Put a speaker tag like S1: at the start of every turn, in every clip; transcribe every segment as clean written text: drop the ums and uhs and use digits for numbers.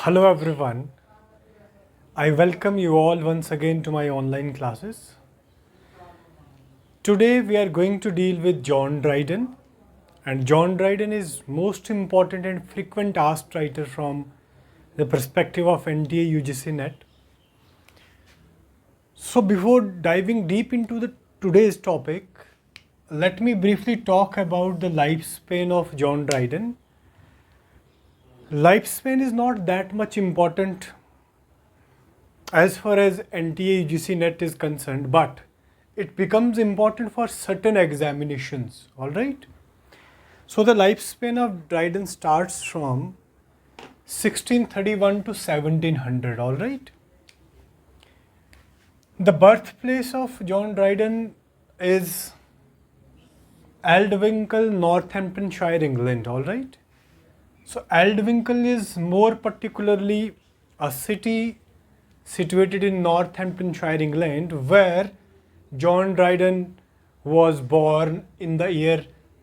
S1: Hello everyone, I welcome you all once again to my online classes. Today we are going to deal with John Dryden, and John Dryden is most important and frequent asked writer from the perspective of NTA UGC NET. So before diving deep into the today's topic, let me briefly talk about the lifespan of John Dryden. Lifespan is not that much important as far as NTA UGC NET is concerned, but it becomes important for certain examinations, all right? So the lifespan of Dryden starts from 1631 to 1700, all right? The birthplace of John Dryden is Aldwinkle, Northamptonshire, England, all right? So Aldwinkle is more particularly a city situated in Northamptonshire, England, where John Dryden was born in the year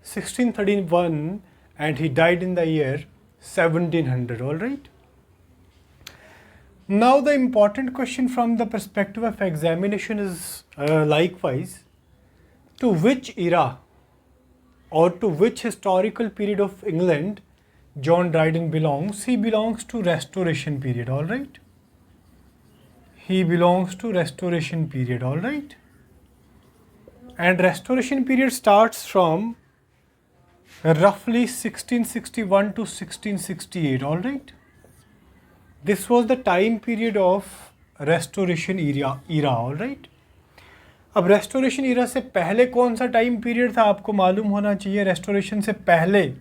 S1: 1631 and he died in the year 1700, all right? Now the important question from the perspective of examination is likewise, to which era or to which historical period of England John Dryden belongs? He belongs to Restoration period, all right? He belongs to Restoration period, all right? And Restoration period starts from roughly 1661 to 1668, all right? This was the time period of Restoration era, all right? अब restoration इरा से पहले कौन सा time period था आपको मालूम होना चाहिए. रेस्टोरेशन से पहले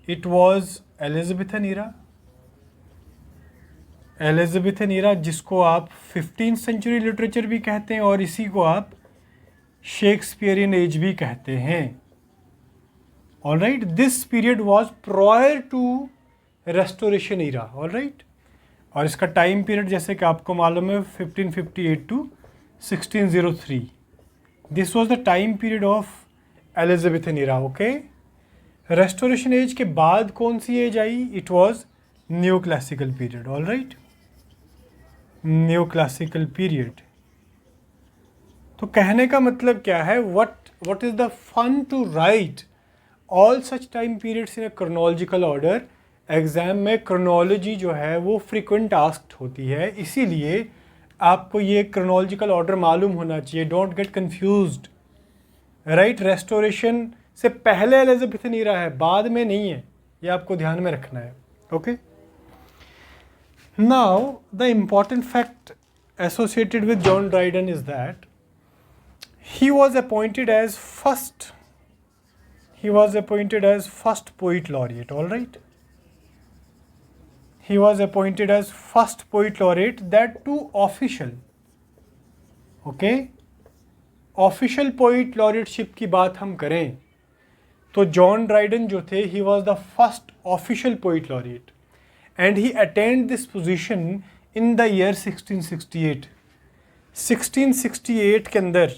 S1: it was Elizabethan era. Elizabethan era जिसको आप 15th सेंचुरी लिटरेचर भी कहते हैं और इसी को आप शेक्सपियरियन एज भी कहते हैं. All right, this period was prior to Restoration era, all right. और इसका टाइम पीरियड जैसे कि आपको मालूम है 1558 to 1603. This was the time period of Elizabethan era. Okay, restoration age के बाद कौन सी एज आई? It was new classical period, all right. New classical period. तो कहने का मतलब क्या है? What is the fun to write all such time periods in a chronological order. Exam में क्रोनोलॉजी जो है वो फ्रीक्वेंट आस्क्ड होती है, इसीलिए आपको ये क्रोनोलॉजिकल ऑर्डर मालूम होना चाहिए. Don't get confused, right. Restoration से पहले एलिजाबेथन ईरा है, बाद में नहीं है, ये आपको ध्यान में रखना है. Okay, now the important fact associated with John Dryden is that he was appointed as first poet laureate, all right. He was appointed as first poet laureate, that too official. okay, official poet laureateship की बात हम करें तो John Dryden जो थे, he was the first official poet laureate and he attend this position in the year 1668. 1668 के अंदर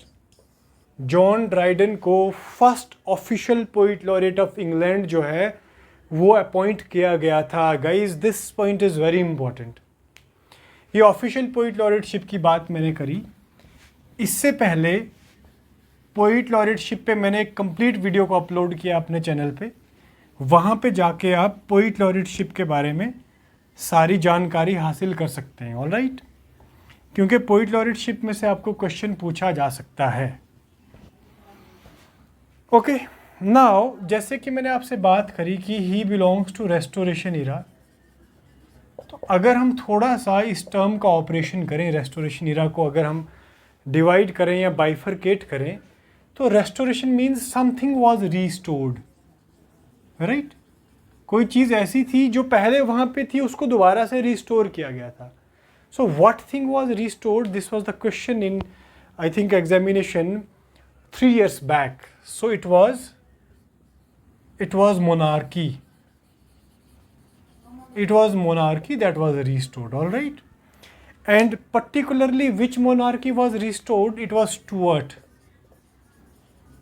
S1: John Dryden को first official poet laureate of England जो है वो अपॉइंट किया गया था. Guys, this point is very important. ये ऑफिशियल पोइट लॉरेटशिप की बात मैंने करी. इससे पहले पोइट लॉरेटशिप पे मैंने एक कंप्लीट वीडियो को अपलोड किया अपने चैनल पे. वहाँ पे जाके आप पोइट लॉरेटशिप के बारे में सारी जानकारी हासिल कर सकते हैं, ऑल राइट. क्योंकि पोइट लॉरेटशिप में से आपको क्वेश्चन पूछा जा सकता है. ओके, नाउ जैसे कि मैंने आपसे बात करी कि ही बिलोंग्स टू रेस्टोरेशन इरा, तो अगर हम थोड़ा सा इस टर्म का ऑपरेशन करें, रेस्टोरेशन इरा को अगर हम डिवाइड करें या बाइफरकेट करें, तो restoration means something was restored, right. कोई चीज़ ऐसी थी जो पहले वहाँ पे थी, उसको दोबारा से रिस्टोर किया गया था. So what thing was restored? This was the question in, I think, examination 3 years back. So it was monarchy. It was monarchy that was restored, all right. And particularly which monarchy was restored? It was Stuart.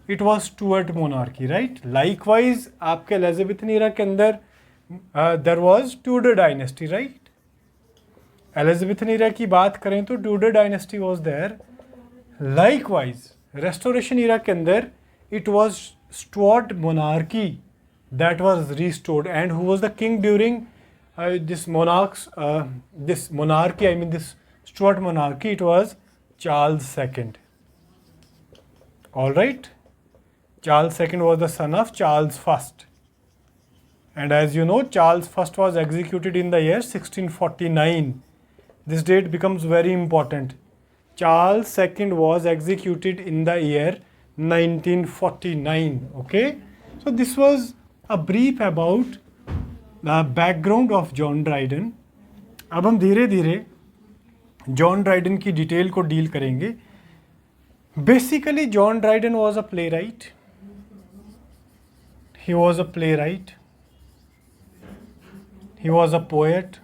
S1: It was Stuart monarchy, right. Likewise आपके Elizabethan era के अंदर there was Tudor dynasty, right. Elizabethan era की बात करें तो Tudor dynasty was there. Likewise Restoration era के अंदर it was Stuart monarchy that was restored, and who was the king during this this monarchy, I mean this Stuart monarchy, it was Charles II. All right, Charles II was the son of Charles I, and as you know, Charles I was executed in the year 1649. This date becomes very important. Charles II was executed in the year 1949. Okay, so this was a brief about background of John Dryden. अब हम धीरे धीरे John Dryden की detail को deal करेंगे। Basically John Dryden was a playwright, he was a playwright, he was a poet,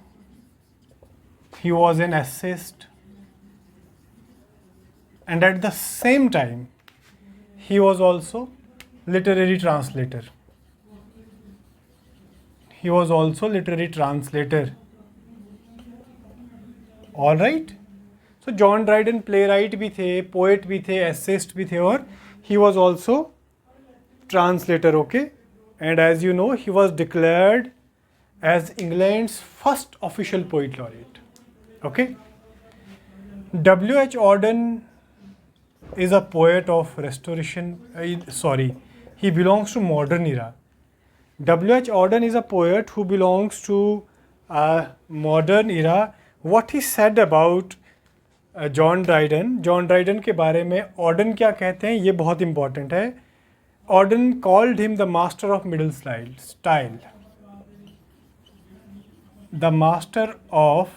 S1: he was an essayist, and at the same time he was also literary translator. He was also literary translator. All right. So John Dryden playwright भी थे, poet भी थे, essayist भी थे, और he was also translator. Okay. And as you know, he was declared as England's first official poet laureate. Okay. W.H. Auden is a poet of restoration. He belongs to modern era. W.H. Auden is a poet who belongs to a modern era. What he said about John Dryden, John Dryden के बारे में Auden क्या कहते हैं, ये बहुत important है। Auden called him the master of middle style. The master of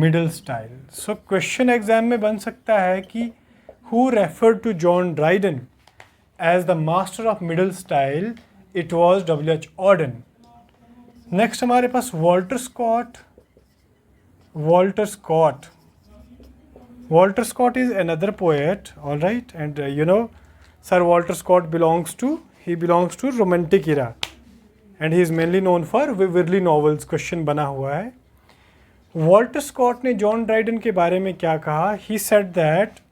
S1: middle style. So question exam में बन सकता है कि who referred to John Dryden as the master of middle style? It was W.H. Auden. Next हमारे पास Walter Scott. Walter Scott is another poet, all right, and you know, Sir Walter Scott belongs to romantic era, and he is mainly known for Waverley novels. Question बना हुआ है। Walter Scott ने John Dryden के बारे में क्या कहा? He said that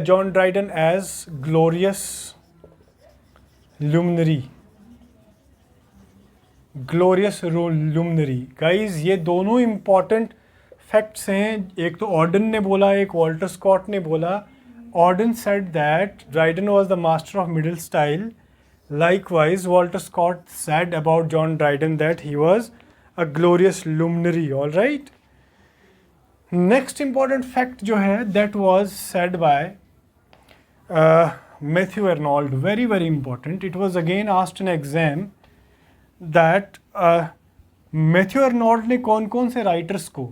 S1: John Dryden as glorious luminary. Guys, ये दोनों important facts हैं। एक तो Auden ने बोला, एक Walter Scott ने बोला। Auden said that Dryden was the master of middle style. Likewise, Walter Scott said about John Dryden that he was a glorious luminary. All right. Next important fact जो है that was said bye Matthew Arnold, very very important. It was again asked in exam that Matthew Arnold ने कौन कौन से writers को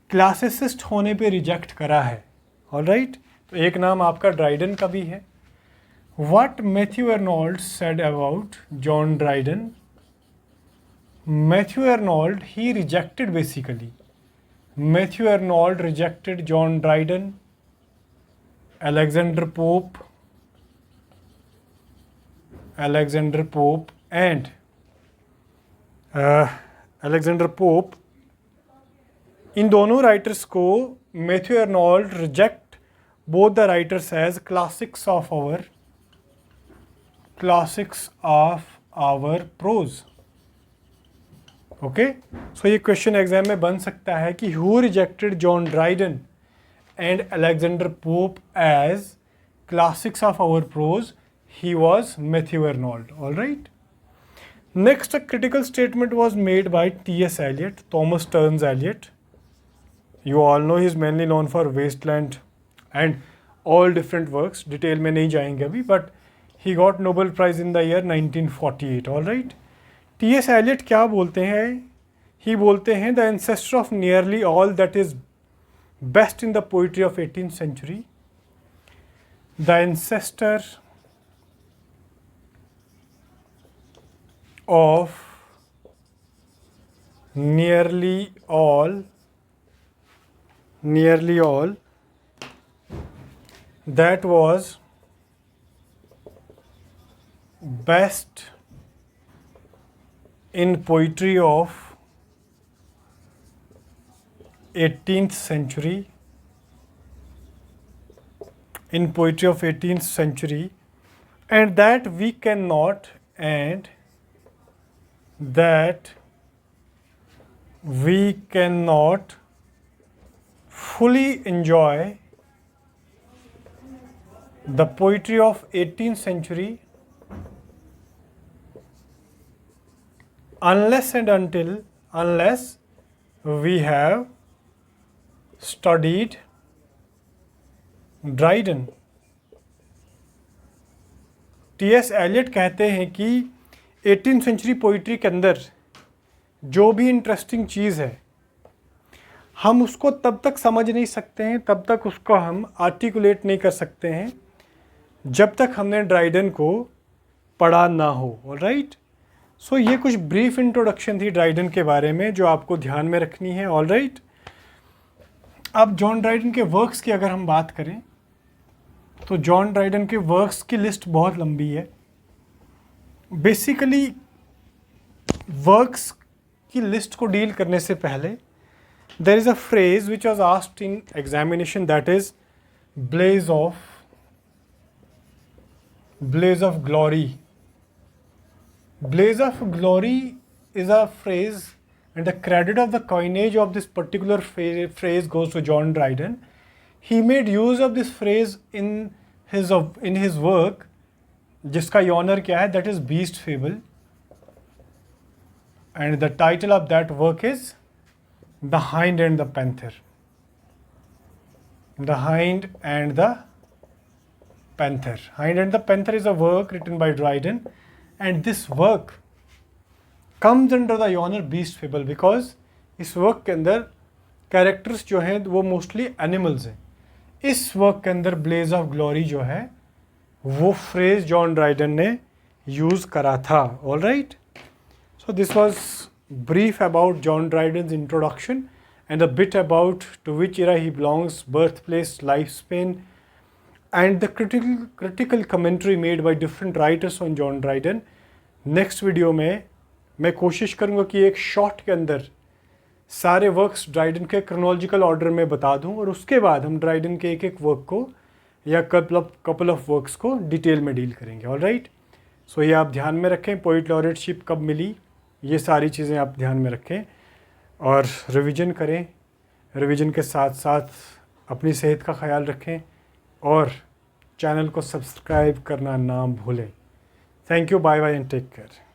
S1: classicist होने पे reject करा है। ऑल राइट, तो एक नाम आपका ड्राइडन का भी है। What Matthew Arnold said about John Dryden? Matthew Arnold he rejected basically Matthew Arnold rejected John Dryden, Alexander Pope, and Alexander Pope। इन दोनों राइटर्स को Matthew Arnold reject both the writers as classics of our prose। Okay, so ये question exam में बन सकता है कि who rejected John Dryden and Alexander Pope as classics of our prose? He was Matthew Arnold. All right, next a critical statement was made by T.S. Eliot, Thomas Stearns Eliot. You all know he is mainly known for wasteland and all different works. डिटेल में नहीं जाएंगे अभी, but he got Nobel prize in the year 1948। All right, T.S. Eliot क्या बोलते हैं? He बोलते हैं the ancestor of nearly all that is best in the poetry of 18th century, the ancestor of nearly all that was best in poetry of 18th century, in poetry of 18th century, and that we cannot fully enjoy the poetry of 18th century unless we have studied Dryden. T S. Eliot कहते हैं कि 18th century poetry के अंदर जो भी interesting चीज़ है हम उसको तब तक समझ नहीं सकते हैं, तब तक उसको हम आर्टिकुलेट नहीं कर सकते हैं जब तक हमने ड्राइडन को पढ़ा ना हो। ऑलराइट, सो ये कुछ ब्रीफ इंट्रोडक्शन थी ड्राइडन के बारे में जो आपको ध्यान में रखनी है। ऑलराइट, अब जॉन ड्राइडन के वर्क्स की अगर हम बात करें तो जॉन ड्राइडन के वर्क्स की लिस्ट बहुत लंबी है। बेसिकली वर्क्स की लिस्ट को डील करने से पहले there is a phrase which was asked in examination, that is blaze of glory. Blaze of glory is a phrase, and the credit of the coinage of this particular phrase goes to John Dryden. He made use of this phrase in his work, जिसका honour क्या है, that is Beast Fable, and the title of that work is The Hind and the Panther. The Hind and the Panther. Hind and the Panther is a work written by Dryden. And this work comes under the genre Beast Fable because इस work के अंदर characters जो हैं वो mostly animals हैं। इस work के अंदर ब्लेज ऑफ ग्लोरी जो है वो फ्रेज जॉन ड्राइडन ने यूज़ करा था। All right, so this was brief about John Dryden's introduction and a bit about to which era he belongs, birthplace, lifespan, and the critical commentary made by different writers on John Dryden. Next video में मैं कोशिश करूँगा कि एक short के अंदर सारे works Dryden के क्रोनोलॉजिकल ऑर्डर में बता दूँ और उसके बाद हम ड्राइडन के एक एक वर्क को या कपल ऑफ वर्क्स को डिटेल में डील करेंगे। ऑल राइट, सो ये आप ध्यान में रखें, पोइट लॉरेटशिप कब मिली, ये सारी चीज़ें आप ध्यान में रखें और रिवीजन करें। रिवीजन के साथ साथ अपनी सेहत का ख्याल रखें और चैनल को सब्सक्राइब करना ना भूलें। Thank you, bye bye and take care.